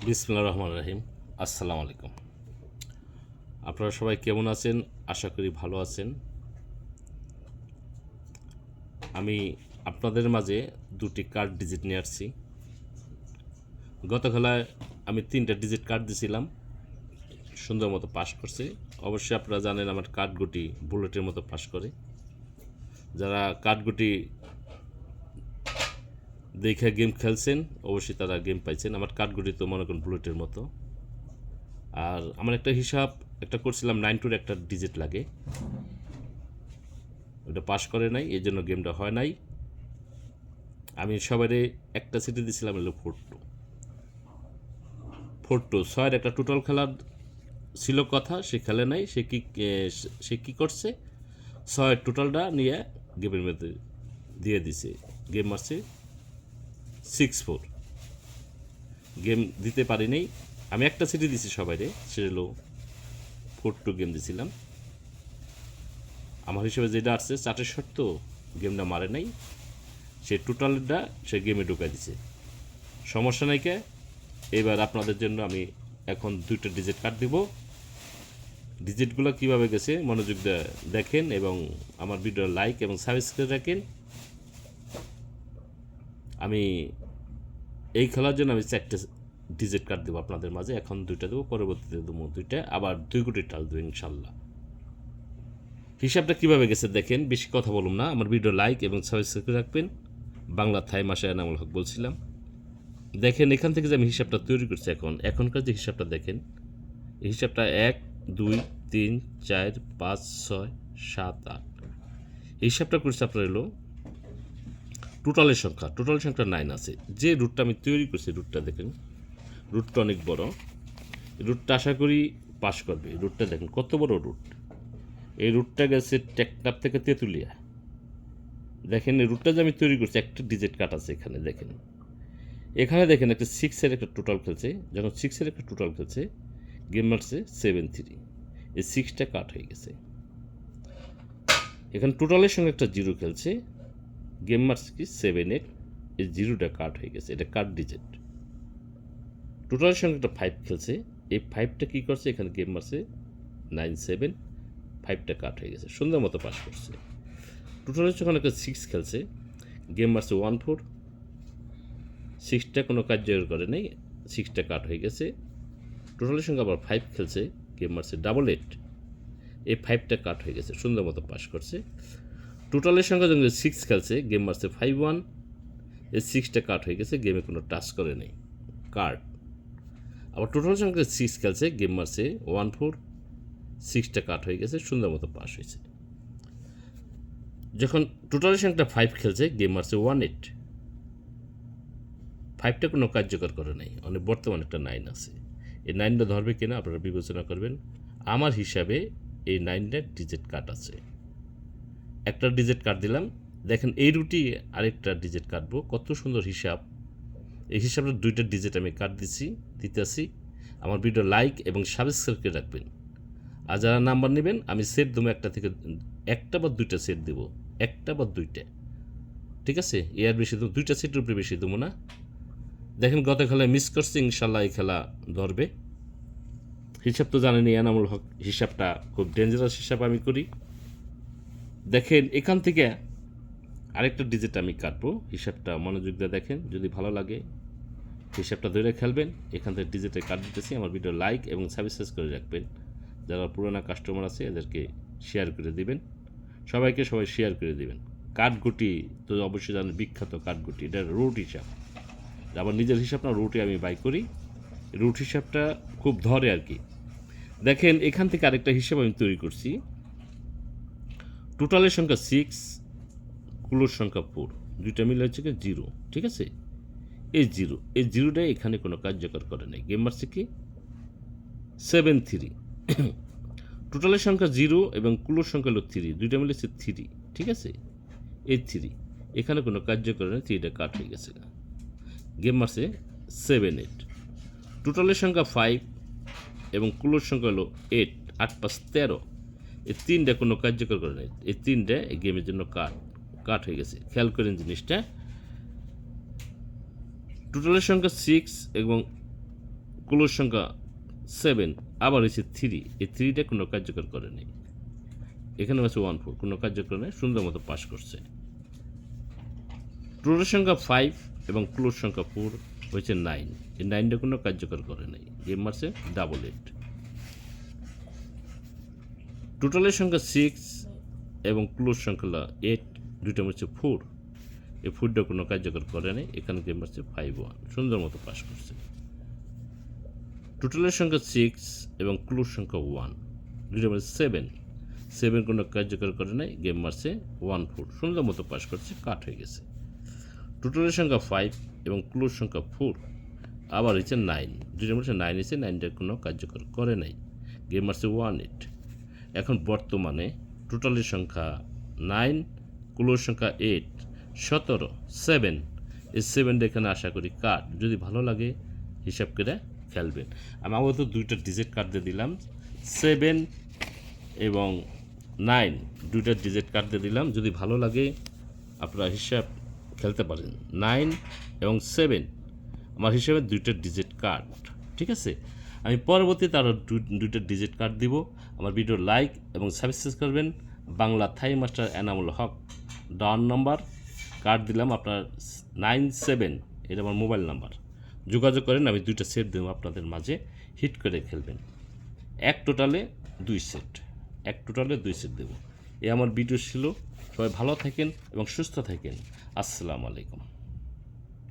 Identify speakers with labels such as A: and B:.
A: বিসমিল্লাহির রহমানির রহিম। আসসালামু আলাইকুম। আপনারা সবাই কেমন আছেন? আশা করি ভালো আছেন। আমি আপনাদের মাঝে দুটি কার্ড ডিজিট নিয়ে আসছি। গত খেলায় আমি 3টা ডিজিট কার্ড দিছিলাম, সুন্দর মতো পাস করছে। অবশ্যই আপনারা জানেন আমার কার্ডগুটি বুলেটের মতো পাস করে। যারা কার্ডগুটি দেখে গেম খেলছেন অবশ্যই তারা গেম পাইছেন। আমার কার্ডগুটি তো মনে করেন বুলেটের মতো। আর আমার একটা হিসাব করছিলাম 9 একটা ডিজিট লাগে, ওটা পাস করে নাই, এই জন্য গেমটা হয় নাই। আমি সবাই একটা সিটি দিয়েছিলাম হলো 4-2 ছয়ের একটা টোটাল খেলার ছিল কথা, সে খেলে নাই। সে কি করছে, ছয়ের টোটালটা নিয়ে গেমের মধ্যে দিয়ে দিছে। গেম মারছে 6-4। গেম দিতে পারি নাই। আমি একটা সিটি দিছি সবাইরে, সে হলো 4-2 গেম দিছিলাম। আমার হিসেবে যেটা আসছে 4 শট, তো গেমটা মারে নাই, সে টোটালটা সে গেমে ঢুকাই দিছে। সমস্যা নাই কে। এবার আপনাদের জন্য আমি এখন 2টা ডিজিট কার্ড দিব। ডিজিটগুলো কীভাবে গেছে মনোযোগ দিয়ে দেখেন এবং আমার ভিডিও লাইক এবং সাবস্ক্রাইব রাখেন। আমি এই খেলার জন্য আমি 4টে ডিজিট কার্ড দেবো আপনাদের মাঝে। এখন 2টা দেবো, পরবর্তীতে দেবো 2টা, আবার 2 কোটি টাল দেবো ইনশাল্লাহ। হিসাবটা কীভাবে গেছে দেখেন, বেশি কথা বলুন না, আমার ভিডিও লাইক এবং সাবস্ক্রাইব রাখবেন। বাংলা থাই মাসে এনামুল হক বলছিলাম। দেখেন এখান থেকে যে আমি হিসাবটা তৈরি করছি, এখনকার যে হিসাবটা দেখেন, এই হিসাবটা 1 2 3 4 5 6 7 8, এই হিসাবটা করছে আপনার হলো টোটালের সংখ্যা 9 আছে। যে রুটটা আমি তৈরি করছি, রুটটা দেখেন, রুটটা অনেক বড়। রুটটা আশা করি পাস করবে। রুটটা দেখেন কত বড় রুট। এই রুটটা গেছে টেকনাফ থেকে তেঁতুলিয়া। দেখেন এই রুটটা যে আমি তৈরি করছি, একটা ডিজিট কাট আছে এখানে। দেখেন একটা 6-এর একটা টোটাল খেলছে। যখন 6-এর একটা টোটাল খেলছে, গেম মারছে 7-3, এই 6টা কাট হয়ে গেছে। এখানে টোটালের সঙ্গে একটা 0 খেলছে, গেম মারছে কি 7-8, এই 0টা কাট হয়ে গেছে। এটা কাট ডিজিট। টোটালের সঙ্গে একটা 5 খেলছে, এই 5টা কী করছে, এখানে গেম মারছে 9-7, 5টা কাট হয়ে গেছে, সুন্দর মতো পাস করছে। টোটালের সঙ্গে একটা 6 খেলছে, গেম মারছে 1-4, 6টা কোনো কার্যকর করে নেই, 6টা কাট হয়ে গেছে। টোটালের সঙ্গে আবার 5 খেলছে, গেম মারছে 8-8, এই 5টা কাট হয়ে গেছে, সুন্দর মতো পাস করছে। টোটালের সঙ্গে যখন 6 খেলছে, গেম মারছে 5-1, এই 6টা কাট হয়ে গেছে, গেমে কোনো টাচ করে নেই, কার্ড। আবার টোটালের সঙ্গে 6 খেলছে, গেম মারছে 1-4, 6টা কাট হয়ে গেছে, সুন্দর মতো পাস হয়েছে। যখন টোটালের সঙ্গে 5 খেলছে, গেম মারছে 1-8, 5টা কোনো কার্যকর করে নাই, অনেক বর্তমানে একটা 9 আছে। এই 9টা ধরবে কিনা আপনারা বিবেচনা করবেন। আমার হিসাবে এই 9টা ডিজিট কাট আছে। একটা ডিজিট কাট দিলাম, দেখেন এই রুটি আরেকটা ডিজিট কাটবো, কত সুন্দর হিসাব। এই হিসাবটা 2টা ডিজিট আমি কাট দিতেছি। আমার ভিডিও লাইক এবং সাবস্ক্রাইব করে রাখবেন। আর যারা নাম্বার নেবেন, আমি সেট দেবো একটা বা 2টা সেট দেবো, একটা বা 2টা, ঠিক আছে? এর বেশি দেবো, 2টা সেটের উপরে বেশি দেবো না। দেখেন গত খেলায় মিস করছে, ইনশাল্লাহ এই খেলা ধরবে। হিসাব তো জানেনি এনামুল হক, হিসাবটা খুব ডেঞ্জারাস হিসাব আমি করি। দেখেন এখান থেকে আরেকটা ডিজিট আমি কাটবো, হিসাবটা মনোযোগ দিয়ে দেখেন, যদি ভালো লাগে হিসাবটা ধরে খেলবেন। এখান থেকে ডিজিটে কাট দিতেছি, আমার ভিডিও লাইক এবং সাবস্ক্রাইব করে রাখবেন। যারা পুরোনো কাস্টমার আছে এদেরকে শেয়ার করে দিবেন, সবাই শেয়ার করে দিবেন। কাঠগুটি তো অবশ্যই জানেন, বিখ্যাত কাঠগুটি, এটা রুট হিসাব। আবার নিজের হিসাব না, রুটে আমি বাই করি, রুট হিসাবটা খুব ধরে আর কি। দেখেন এখান থেকে আরেকটা হিসাব আমি তৈরি করছি। টোটালের সংখ্যা 6, কুলোর সংখ্যা 4, 2টা মিলে হচ্ছে কি 0, ঠিক আছে? এই জিরোটা এখানে কোনো কার্যকর করে নাই, গেম মারছে কি 7-3। টোটালের সংখ্যা 0 এবং কুলোর সংখ্যা হলো 3, 2টা মিলে হচ্ছে 3, ঠিক আছে? এই 3 এখানে কোনো কার্যকর নেই, 3টা কাট হয়ে গেছে, গেম মারছে 7-8। টোটালের সংখ্যা 5 এবং কুলোর সংখ্যা হলো 8, 8-5 13, এই 3টা কোনো কার্যকর করে নেই, এই 3টা এই গেমের জন্য কাট হয়ে গেছে। খেয়াল করেন জিনিসটা, টোটালের সংখ্যা 6 এবং ক্লোজ সংখ্যা 7, আবার হয়েছে 3, এই 3টা কোনো কার্যকর করে নেই। এখানে হচ্ছে 1 4, কোনো কার্যকর নেই, সুন্দর মতো পাস করছে। টোটাল সংখ্যা 5 এবং ক্লোজ সংখ্যা 4 হয়েছে 9, এই 9টা কোনো কার্যকর করে নেই, গেম মারছে 888। টোটালের সংখ্যা 6 এবং ক্লোজ সংখ্যা 8, দুইটা হচ্ছে 4, এই 4টা কোনো কার্যকর করে নেই, এখানে গেম মারছে 5-1, সুন্দর মতো পাস করছে। টোটালের সংখ্যা 6 এবং ক্লোজ সংখ্যা 1, দুইটা হচ্ছে 7 কোনো কার্যকর করে নাই, গেম মারছে 1-4, সুন্দর মতো পাস করছে, কাট হয়ে গেছে। টোটালের সংখ্যা 5 এবং ক্লোজ সংখ্যা 4, আবার হচ্ছে 9, দুইটার মধ্যে 9 হয়েছে, 9টা কোনো কার্যকর করে নাই, গেম মারছে 1-8। এখন বর্তমানে টোটালের সংখ্যা 9, ক্লোজ সংখ্যা 8, 17, 7, এই 7টা এখানে আশা করি কাট, যদি ভালো লাগে হিসাব করে খেলবেন। আমি আপাতত 2টা ডিজিট কার্ড দিয়ে দিলাম, 7 এবং 9, 2টা ডিজিট কার্ড দিয়ে দিলাম, যদি ভালো লাগে আপনারা হিসাব খেলতে পারেন। 9 এবং 7 আমার হিসাবে 2টা ডিজিট কার্ড, ঠিক আছে। আমি পরবর্তীতে আরও 2টা ডিজিট কার্ড দিব। আমার ভিডিও লাইক এবং সাবস্ক্রাইব করবেন। বাংলা থাই master Enamul Haque, down number card দিলাম আপনার 97, এটা আমার মোবাইল নাম্বার, যোগাযোগ করেন, আমি 2টা সেট দেবো আপনাদের মাঝে, হিট করে খেলবেন। এক টোটালে 2 সেট দেবো। এই আমার ভিডিও ছিল। সবাই ভালো থাকেন এবং সুস্থ থাকেন। আসসালামু আলাইকুম।